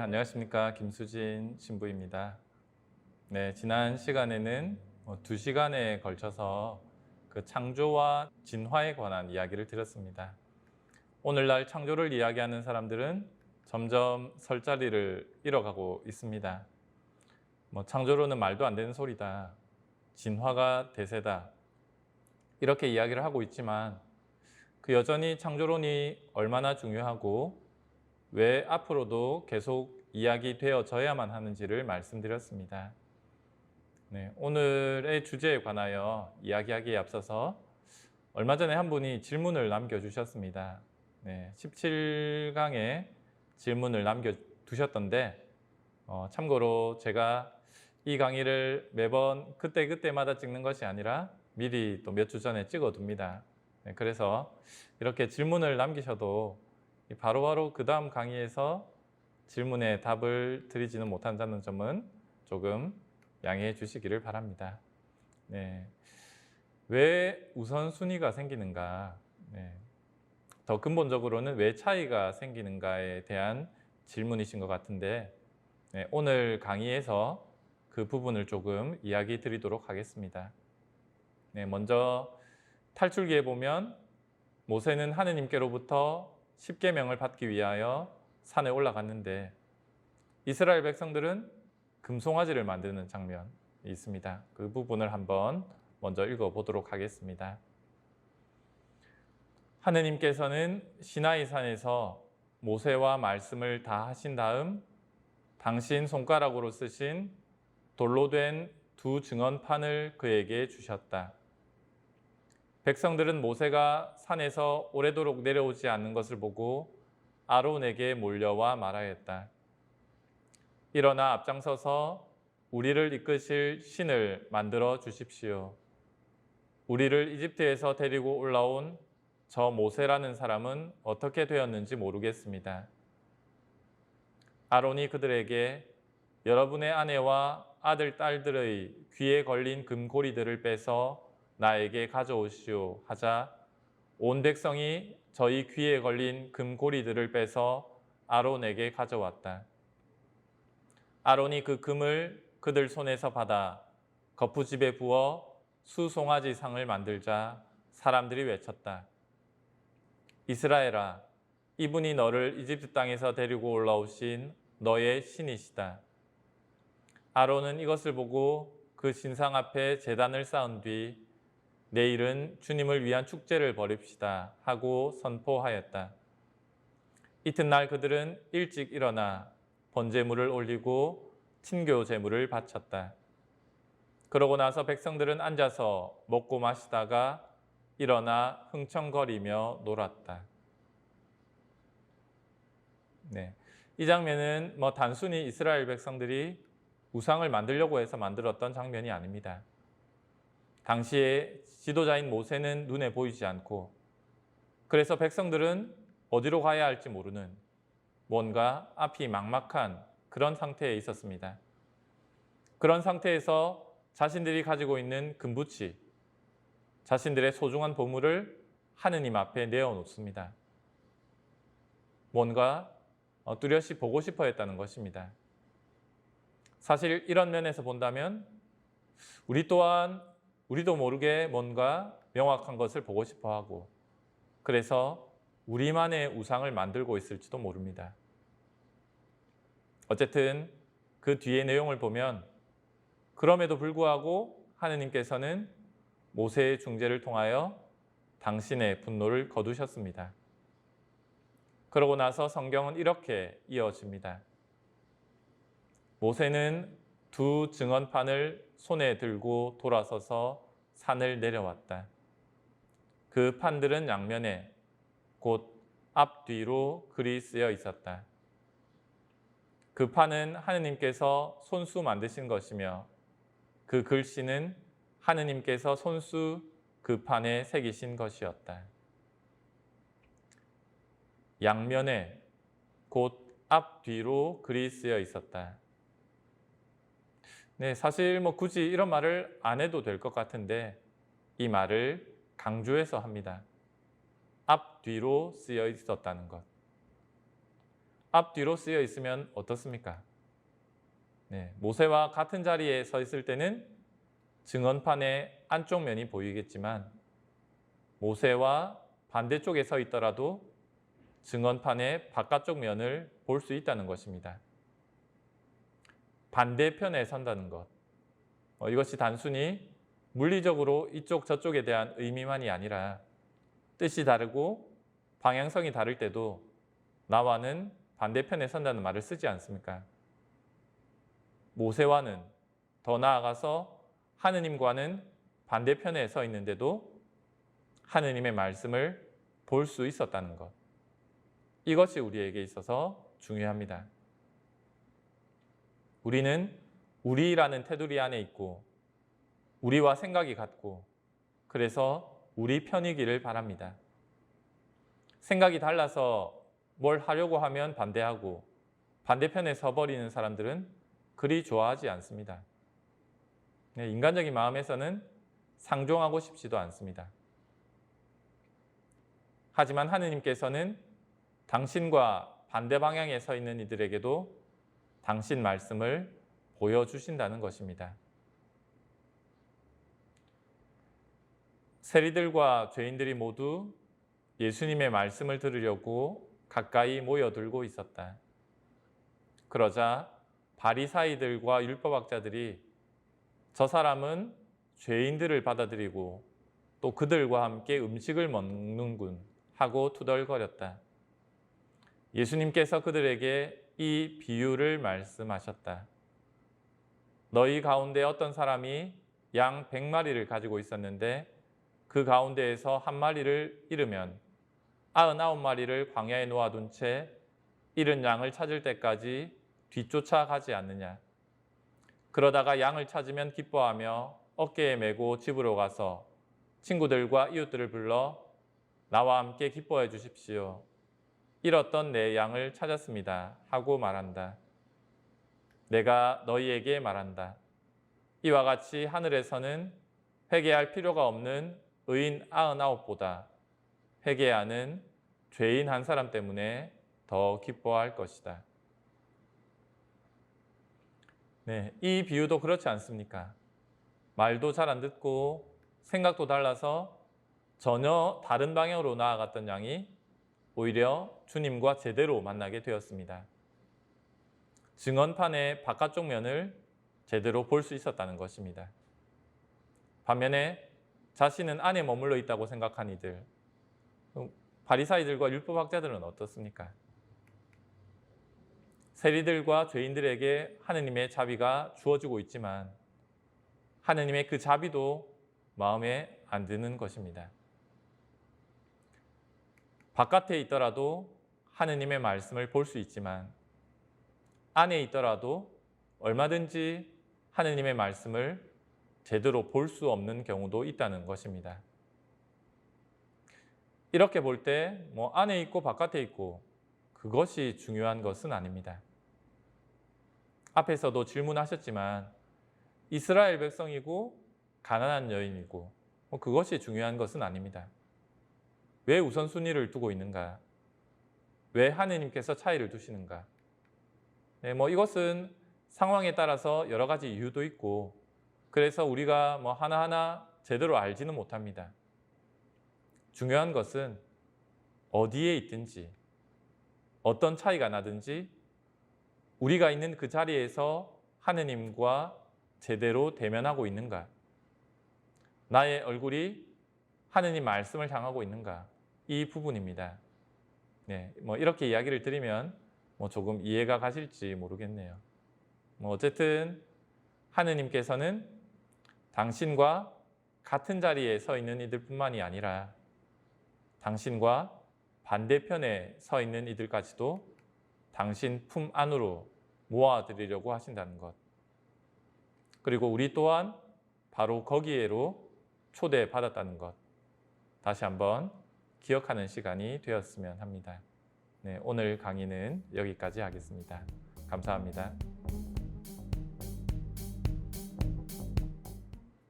안녕하십니까. 김수진 신부입니다. 지난 시간에는 2시간에 걸쳐서 그 창조와 진화에 관한 이야기를 드렸습니다. 오늘날 창조를 이야기하는 사람들은 점점 설 자리를 잃어가고 있습니다. 창조론은 말도 안 되는 소리다. 진화가 대세다. 이렇게 이야기를 하고 있지만 그 여전히 창조론이 얼마나 중요하고 왜 앞으로도 계속 이야기되어져야만 하는지를 말씀드렸습니다. 오늘의 주제에 관하여 이야기하기에 앞서서 얼마 전에 한 분이 질문을 남겨주셨습니다. 17강에 질문을 남겨두셨던데 참고로 제가 이 강의를 매번 그때마다 찍는 것이 아니라 미리 또 몇 주 전에 찍어둡니다. 그래서 이렇게 질문을 남기셔도 바로바로 그 다음 강의에서 질문에 답을 드리지는 못한다는 점은 조금 양해해 주시기를 바랍니다. 왜 우선순위가 생기는가? 더 근본적으로는 왜 차이가 생기는가에 대한 질문이신 것 같은데 오늘 강의에서 그 부분을 조금 이야기 드리도록 하겠습니다. 먼저 탈출기에 보면 모세는 하느님께로부터 십계명을 받기 위하여 산에 올라갔는데 이스라엘 백성들은 금송아지를 만드는 장면이 있습니다. 그 부분을 한번 먼저 읽어보도록 하겠습니다. 하느님께서는 시나이 산에서 모세와 말씀을 다 하신 다음 당신 손가락으로 쓰신 돌로 된 두 증언판을 그에게 주셨다. 백성들은 모세가 산에서 오래도록 내려오지 않는 것을 보고 아론에게 몰려와 말하였다. 일어나 앞장서서 우리를 이끄실 신을 만들어 주십시오. 우리를 이집트에서 데리고 올라온 저 모세라는 사람은 어떻게 되었는지 모르겠습니다. 아론이 그들에게 여러분의 아내와 아들, 딸들의 귀에 걸린 금고리들을 빼서 나에게 가져오시오 하자 온 백성이 저희 귀에 걸린 금고리들을 빼서 아론에게 가져왔다. 아론이 그 금을 그들 손에서 받아 거푸집에 부어 수송아지 상을 만들자 사람들이 외쳤다. 이스라엘아, 이분이 너를 이집트 땅에서 데리고 올라오신 너의 신이시다. 아론은 이것을 보고 그 신상 앞에 제단을 쌓은 뒤 내일은 주님을 위한 축제를 벌입시다 하고 선포하였다. 이튿날 그들은 일찍 일어나 번제물을 올리고 친교 제물을 바쳤다. 그러고 나서 백성들은 앉아서 먹고 마시다가 일어나 흥청거리며 놀았다. 이 장면은 단순히 이스라엘 백성들이 우상을 만들려고 해서 만들었던 장면이 아닙니다. 당시에 지도자인 모세는 눈에 보이지 않고 그래서 백성들은 어디로 가야 할지 모르는 뭔가 앞이 막막한 그런 상태에 있었습니다. 그런 상태에서 자신들이 가지고 있는 금부치, 자신들의 소중한 보물을 하느님 앞에 내어놓습니다. 뭔가 뚜렷이 보고 싶어 했다는 것입니다. 사실 이런 면에서 본다면 우리 또한 우리도 모르게 뭔가 명확한 것을 보고 싶어 하고 그래서 우리만의 우상을 만들고 있을지도 모릅니다. 어쨌든 그 뒤의 내용을 보면 그럼에도 불구하고 하느님께서는 모세의 중재를 통하여 당신의 분노를 거두셨습니다. 그러고 나서 성경은 이렇게 이어집니다. 모세는 두 증언판을 손에 들고 돌아서서 산을 내려왔다. 그 판들은 양면에 곧 앞뒤로 글이 쓰여 있었다. 그 판은 하느님께서 손수 만드신 것이며 그 글씨는 하느님께서 손수 그 판에 새기신 것이었다. 양면에 곧 앞뒤로 글이 쓰여 있었다. 사실 굳이 이런 말을 안 해도 될 것 같은데 이 말을 강조해서 합니다. 앞뒤로 쓰여 있었다는 것. 앞뒤로 쓰여 있으면 어떻습니까? 네, 모세와 같은 자리에 서 있을 때는 증언판의 안쪽 면이 보이겠지만 모세와 반대쪽에 서 있더라도 증언판의 바깥쪽 면을 볼 수 있다는 것입니다. 반대편에 선다는 것. 이것이 단순히 물리적으로 이쪽 저쪽에 대한 의미만이 아니라 뜻이 다르고 방향성이 다를 때도 나와는 반대편에 선다는 말을 쓰지 않습니까? 모세와는 더 나아가서 하느님과는 반대편에 서 있는데도 하느님의 말씀을 볼 수 있었다는 것. 이것이 우리에게 있어서 중요합니다. 우리는 우리라는 테두리 안에 있고 우리와 생각이 같고 그래서 우리 편이기를 바랍니다. 생각이 달라서 뭘 하려고 하면 반대하고 반대편에 서버리는 사람들은 그리 좋아하지 않습니다. 인간적인 마음에서는 상종하고 싶지도 않습니다. 하지만 하느님께서는 당신과 반대 방향에 서 있는 이들에게도 당신 말씀을 보여주신다는 것입니다. 세리들과 죄인들이 모두 예수님의 말씀을 들으려고 가까이 모여들고 있었다. 그러자 바리사이들과 율법학자들이 저 사람은 죄인들을 받아들이고 또 그들과 함께 음식을 먹는군 하고 투덜거렸다. 예수님께서 그들에게 이 비유를 말씀하셨다. 너희 가운데 어떤 사람이 양 100마리를 가지고 있었는데 그 가운데에서 한 마리를 잃으면 99마리를 광야에 놓아둔 채 잃은 양을 찾을 때까지 뒤쫓아가지 않느냐. 그러다가 양을 찾으면 기뻐하며 어깨에 메고 집으로 가서 친구들과 이웃들을 불러 나와 함께 기뻐해 주십시오. 잃었던 내 양을 찾았습니다. 하고 말한다. 내가 너희에게 말한다. 이와 같이 하늘에서는 회개할 필요가 없는 의인 99보다 회개하는 죄인 한 사람 때문에 더 기뻐할 것이다. 네, 이 비유도 그렇지 않습니까? 말도 잘 안 듣고 생각도 달라서 전혀 다른 방향으로 나아갔던 양이 오히려 주님과 제대로 만나게 되었습니다. 증언판의 바깥쪽 면을 제대로 볼 수 있었다는 것입니다. 반면에 자신은 안에 머물러 있다고 생각한 이들, 바리사이들과 율법학자들은 어떻습니까? 세리들과 죄인들에게 하느님의 자비가 주어지고 있지만 하느님의 그 자비도 마음에 안 드는 것입니다. 바깥에 있더라도 하느님의 말씀을 볼 수 있지만 안에 있더라도 얼마든지 하느님의 말씀을 제대로 볼 수 없는 경우도 있다는 것입니다. 이렇게 볼 때 안에 있고 바깥에 있고 그것이 중요한 것은 아닙니다. 앞에서도 질문하셨지만 이스라엘 백성이고 가난한 여인이고 그것이 중요한 것은 아닙니다. 왜 우선순위를 두고 있는가? 왜 하느님께서 차이를 두시는가? 네, 이것은 상황에 따라서 여러 가지 이유도 있고 그래서 우리가 하나하나 제대로 알지는 못합니다. 중요한 것은 어디에 있든지 어떤 차이가 나든지 우리가 있는 그 자리에서 하느님과 제대로 대면하고 있는가? 나의 얼굴이 하느님 말씀을 향하고 있는가? 이 부분입니다. 네, 이렇게 이야기를 드리면 조금 이해가 가실지 모르겠네요. 어쨌든 하느님께서는 당신과 같은 자리에 서 있는 이들뿐만이 아니라 당신과 반대편에 서 있는 이들까지도 당신 품 안으로 모아드리려고 하신다는 것. 그리고 우리 또한 바로 거기에로 초대받았다는 것. 다시 한번 기억하는 시간이 되었으면 합니다. 네, 오늘 강의는 여기까지 하겠습니다. 감사합니다.